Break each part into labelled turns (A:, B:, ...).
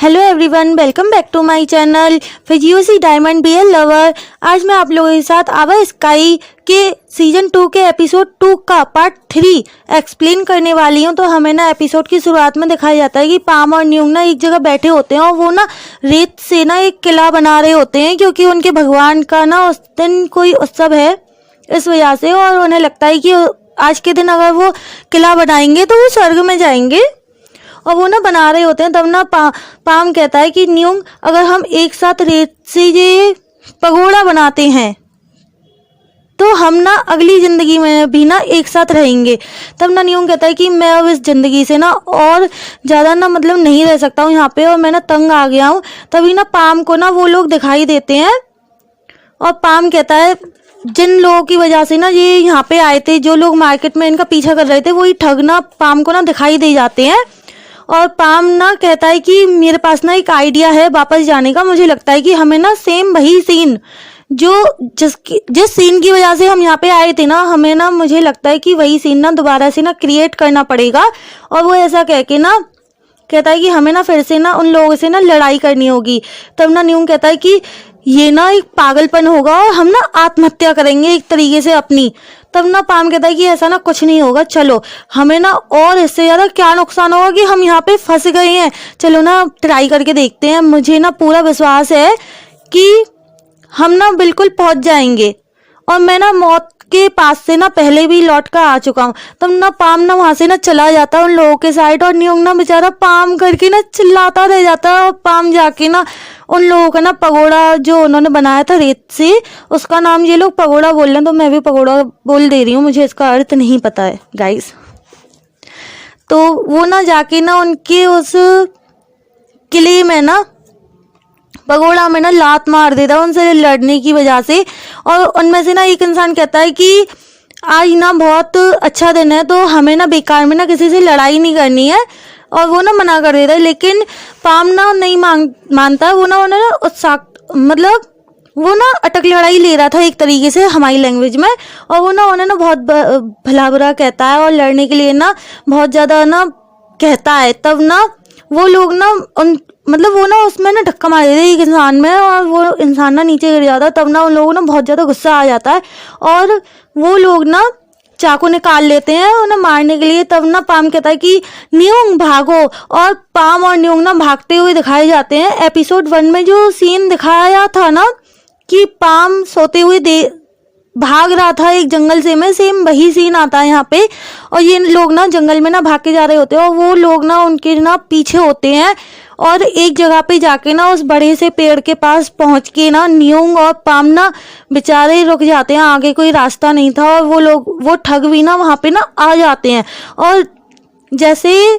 A: Hello everyone, welcome back to my channel फिजियोसी diamond BL lover. आज मैं आप लोगों के साथ आवर स्काई के सीजन 2 के एपिसोड 2 का पार्ट 3 एक्सप्लेन करने वाली हूँ। तो हमें ना एपिसोड की शुरुआत में दिखाया जाता है कि पाम और न्यूंग ना एक जगह बैठे होते हैं और वो ना रेत से ना एक किला बना रहे होते हैं, क्योंकि उनके भगवान का ना उस दिन कोई उत्सव है इस वजह से। और उन्हें लगता है कि आज के दिन अगर वो किला बनाएंगे तो वो स्वर्ग में जाएंगे। और वो ना बना रहे होते हैं, तब ना पाम कहता है कि न्यूंग, अगर हम एक साथ रेत से ये पगोड़ा बनाते हैं तो हम ना अगली जिंदगी में भी ना एक साथ रहेंगे। तब ना न्यूंग कहता है कि मैं अब इस जिंदगी से ना और ज़्यादा ना मतलब नहीं रह सकता हूँ यहाँ पे, और मैं ना तंग आ गया हूँ। तभी ना पाम को ना वो लोग दिखाई देते हैं और पाम कहता है जिन लोगों की वजह से ना ये यहाँ पे आए थे, जो लोग मार्केट में इनका पीछा कर रहे थे, वही ठग ना पाम को ना दिखाई दे जाते हैं। और पाम ना कहता है कि मेरे पास ना एक आइडिया है वापस जाने का। मुझे लगता है कि हमें ना सेम वही सीन जिस सीन की वजह से हम यहाँ पे आए थे ना, हमें ना मुझे लगता है कि वही सीन ना दोबारा से ना क्रिएट करना पड़ेगा। और वो ऐसा कह के ना कहता है कि हमें ना फिर से ना उन लोगों से ना लड़ाई करनी होगी। तब ना न्यूंग कहता है कि ये ना एक पागलपन होगा और हम ना आत्महत्या करेंगे एक तरीके से अपनी। तब ना पाम कहता है कि ऐसा ना कुछ नहीं होगा, चलो हमें ना और इससे ज़्यादा क्या नुकसान होगा कि हम यहाँ पे फंस गए हैं, चलो ना ट्राई करके देखते हैं। मुझे ना पूरा विश्वास है कि हम ना बिल्कुल पहुँच जाएंगे, और मैं ना मौत के पास से ना पहले भी लौट कर आ चुका हूँ। तब ना पाम ना वहाँ से ना चला जाता है उन लोगों के साइड, और न्यूंग ना बेचारा पाम करके ना चिल्लाता रह जाता है। और पाम जाके ना उन लोगों का ना पगोड़ा जो उन्होंने बनाया था रेत से, उसका नाम ये लोग पगोड़ा बोल रहे हैं, तो मैं भी पगोड़ा बोल दे रही हूँ, मुझे इसका अर्थ नहीं पता है गाइस। तो वो ना जाके ना उनके उस किले में ना पगोड़ा में ना लात मार देता है उनसे लड़ने की वजह से। और उनमें से ना एक इंसान कहता है कि आज ना बहुत अच्छा दिन है, तो हमें ना बेकार में ना किसी से लड़ाई नहीं करनी है, और वो ना मना कर देता है। लेकिन पाम ना नहीं मानता है। वो ना उन्हें ना उत्साह मतलब वो ना अटक लड़ाई ले रहा था एक तरीके से हमारी लैंग्वेज में, और वो ना उन्हें ना बहुत भला बुरा कहता है और लड़ने के लिए ना बहुत ज़्यादा ना कहता है। तब ना वो लोग ना मतलब वो ना उसमें ना धक्का मार देते एक इंसान में, और वो इंसान ना नीचे गिर जाता है। तब ना उन लोगों ना बहुत ज़्यादा गुस्सा आ जाता है और वो लोग ना चाकू निकाल लेते हैं उन्हें मारने के लिए। तब ना पाम कहता है कि न्यूंग भागो, और पाम और न्यूंग ना भागते हुए दिखाए जाते हैं। एपिसोड 1 में जो सीन दिखाया था ना कि पाम सोते हुए भाग रहा था एक जंगल से में, सेम वही सीन आता है यहाँ पे। और ये लोग ना जंगल में ना भाग के जा रहे होते हैं, और वो लोग ना उनके ना पीछे होते हैं, और एक जगह पे जाके ना उस बड़े से पेड़ के पास पहुंच के ना न्यूंग और पाम ना बेचारे रुक जाते हैं, आगे कोई रास्ता नहीं था। और वो ठग भी ना वहाँ पे ना आ जाते हैं, और जैसे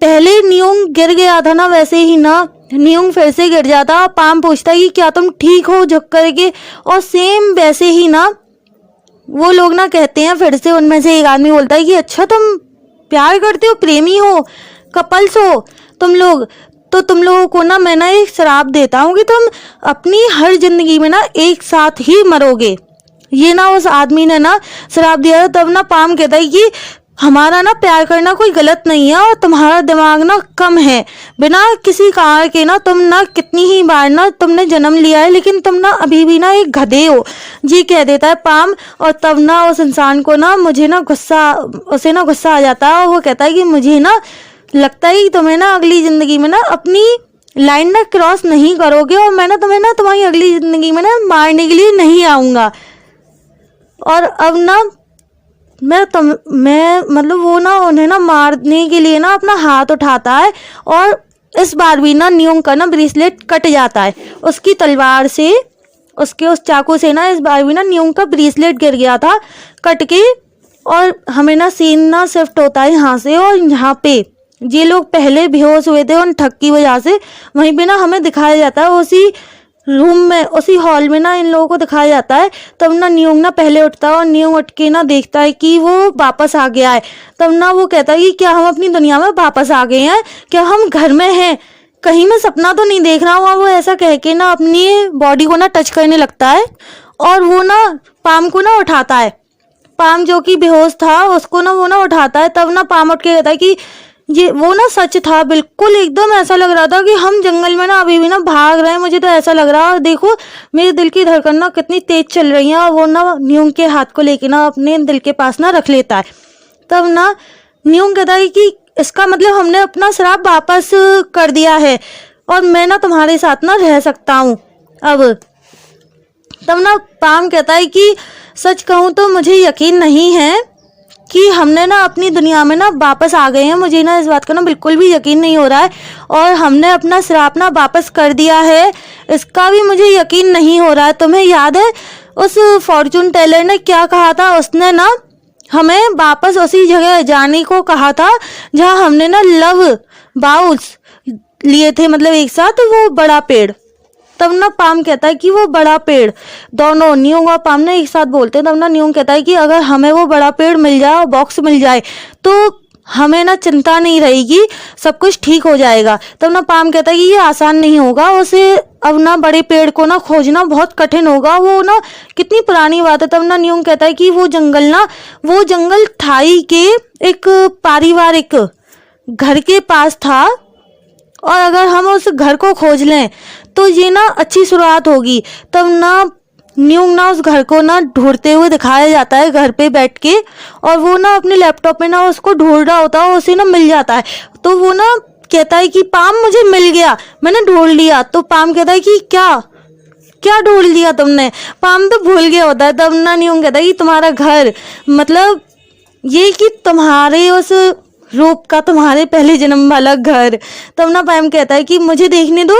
A: पहले न्यूंग गिर गया था ना, वैसे ही ना न्यूंग फिर से गिर जाता। पाम पूछता है कि क्या तुम ठीक हो झुक करके, और सेम वैसे ही ना वो लोग ना कहते हैं, फिर से उनमें से एक आदमी बोलता है कि अच्छा तुम प्यार करते हो, प्रेमी हो, कपल्स हो तुम लोग, तो तुम लोगों को ना मैं ना एक श्राप देता हूँ कि तुम अपनी हर जिंदगी में ना एक साथ ही मरोगे। ये ना उस आदमी ने ना श्राप दिया। तब ना पाम कहता है कि हमारा ना प्यार करना कोई गलत नहीं है, और तुम्हारा दिमाग ना कम है, बिना किसी कारण के ना तुम ना कितनी ही बार ना तुमने जन्म लिया है, लेकिन तुम ना अभी भी ना एक गधे हो, जी कह देता है पाम। और तब ना उस इंसान को ना उसे ना गुस्सा आ जाता है, और वो कहता है कि मुझे ना लगता है कि तुम्हें ना अगली जिंदगी में ना अपनी लाइन ना क्रॉस नहीं करोगे, और मैं ना तुम्हें ना तुम्हारी अगली जिंदगी में ना मारने के लिए नहीं आऊँगा। और अब ना मैं मतलब वो ना उन्हें ना मारने के लिए ना अपना हाथ उठाता है, और इस बार भी ना न्यूंग का ना ब्रेसलेट कट जाता है उसकी तलवार से, उसके उस चाकू से ना इस बार भी ना न्यूंग का ब्रेसलेट गिर गया था कट के। और हमें ना सीन ना शिफ्ट होता है यहाँ से, और यहाँ पे ये लोग पहले बेहोश हुए थे उन ठग की वजह से, वहीं पे ना हमें दिखाया जाता है उसी रूम में, उसी हॉल में ना इन लोगों को दिखाया जाता है। तब ना न्यूंग ना पहले उठता है, और न्यूंग उठ के ना देखता है कि वो वापस आ गया है। तब ना वो कहता है कि क्या हम अपनी दुनिया में वापस आ गए हैं, क्या हम घर में हैं, कहीं मैं सपना तो नहीं देख रहा हूँ। और वो ऐसा कह के ना अपनी बॉडी को ना टच करने लगता है, और वो ना पाम को ना उठाता है। पाम जो कि बेहोश था उसको ना वो ना उठाता है। तब ना पाम उठ के कहता है कि ये वो ना सच था, बिल्कुल एकदम ऐसा लग रहा था कि हम जंगल में ना अभी भी ना भाग रहे हैं। मुझे तो ऐसा लग रहा है, देखो मेरे दिल की धड़कन ना कितनी तेज चल रही है। और वो ना न्यूंग के हाथ को लेके ना अपने दिल के पास ना रख लेता है। तब ना न्यूंग कहता है कि इसका मतलब हमने अपना श्राप वापस कर दिया है और मैं ना तुम्हारे साथ ना रह सकता हूँ अब। तब ना पाम कहता है कि सच कहूँ तो मुझे यकीन नहीं है कि हमने ना अपनी दुनिया में ना वापस आ गए हैं। मुझे ना इस बात का ना बिल्कुल भी यकीन नहीं हो रहा है और हमने अपना श्राप ना वापस कर दिया है, इसका भी मुझे यकीन नहीं हो रहा है। तुम्हें याद है उस फॉर्चून टेलर ने क्या कहा था? उसने ना हमें वापस उसी जगह जाने को कहा था जहाँ हमने ना लव बाउल्स लिए थे, मतलब एक साथ वो बड़ा पेड़। तब ना पाम कहता है कि वो बड़ा पेड़, दोनों न्यूंग और पाम ने एक साथ बोलते हैं। तब ना न्यूंग कहता है कि अगर हमें वो बड़ा पेड़ मिल जाए और बॉक्स मिल जाए तो हमें ना चिंता नहीं रहेगी, सब कुछ ठीक हो जाएगा। तब ना पाम कहता है कि ये आसान नहीं होगा, उसे अब ना बड़े पेड़ को ना खोजना बहुत कठिन होगा, वो ना कितनी पुरानी बात है। तब ना न्यूंग कहता है कि वो जंगल थाई के एक पारिवारिक घर के पास था और अगर हम उस घर को खोज लें तो ये ना अच्छी शुरुआत होगी। तब ना न्यूंग ना उस घर को ना ढूंढते हुए दिखाया जाता है घर पे बैठ के, और वो ना अपने लैपटॉप में ना उसको ढूंढ रहा होता है, उसे ना मिल जाता है। तो वो ना कहता है कि पाम मुझे मिल गया, मैंने ढूंढ लिया। तो पाम कहता है कि क्या ढूंढ लिया तुमने? पाम तो भूल गया होता है। तब ना न्यूंग कहता है कि तुम्हारा घर, मतलब ये कि तुम्हारे उस रूप का तुम्हारे पहले जन्म वाला घर। तब ना पाम कहता है कि मुझे देखने दो।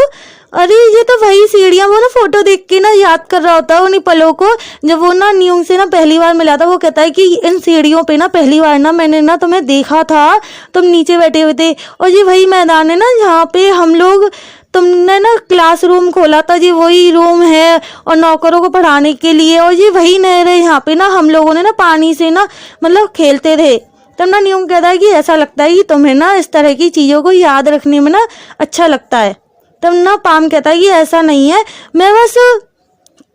A: अरे ये तो वही सीढ़ियाँ, वो ना फोटो देख के ना याद कर रहा होता है उन्हीं पलों को जब वो ना न्यूंग से ना पहली बार मिला था। वो कहता है कि इन सीढ़ियों पे ना पहली बार ना मैंने ना तुम्हें देखा था, तुम नीचे बैठे हुए थे और ये वही मैदान है ना जहाँ पे हम लोग, तुमने ना क्लासरूम खोला था, ये वही रूम है और नौकरों को पढ़ाने के लिए, और ये वही नहर है यहाँ पे ना हम लोगों ने ना पानी से ना मतलब खेलते थे। तब ना न्यूंग कहता है कि ऐसा लगता है कि तुम्हें ना इस तरह की चीज़ों को याद रखने में ना अच्छा लगता है। तब ना पाम कहता है कि ऐसा नहीं है, मैं बस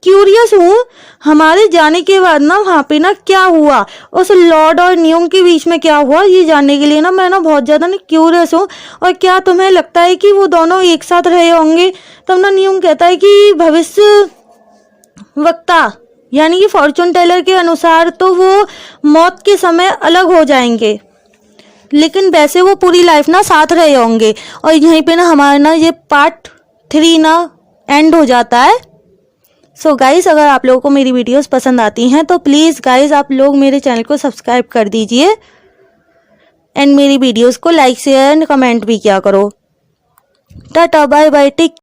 A: क्यूरियस हूँ हमारे जाने के बाद ना वहाँ पे ना क्या हुआ, उस लॉर्ड और न्यूंग के बीच में क्या हुआ, ये जानने के लिए ना मैं ना बहुत ज़्यादा ना क्यूरियस हूँ। और क्या तुम्हें लगता है कि वो दोनों एक साथ रहे होंगे? तब ना न्यूंग कहता है कि भविष्य वक्ता यानी कि फॉर्चून टेलर के अनुसार तो वो मौत के समय अलग हो जाएंगे, लेकिन वैसे वो पूरी लाइफ ना साथ रहे होंगे। और यहीं पे ना हमारा ना ये पार्ट 3 ना एंड हो जाता है। सो गाइस, अगर आप लोगों को मेरी वीडियोस पसंद आती हैं तो प्लीज़ गाइस आप लोग मेरे चैनल को सब्सक्राइब कर दीजिए एंड मेरी वीडियोस को लाइक शेयर एंड कमेंट भी किया करो। Tata bye bye, take